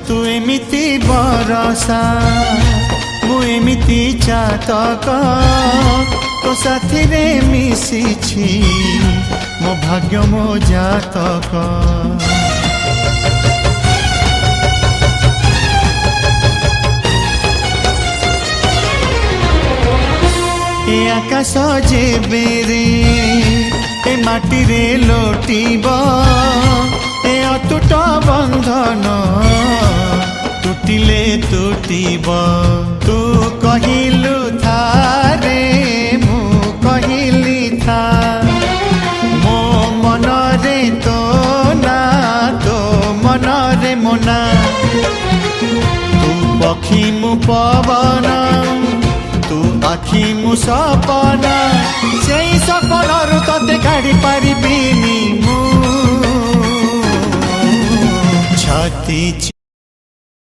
तू एमिति बरसा मु एमिति चातक तो साथी रे मिशिछि मो भाग्य मो जातक। ए आकाश जेबे रे ए माटी रे लोटिब ए अटूट बंधन टूटिले टूटिब। तू कहिलु था रे मु कहिली था मो मन रे तो ना तो मन रे मोना। तू पक्षी मु पवन तू आखि मु सपना से सपनरु तते काढ़ी पारिबिनी मु छाती।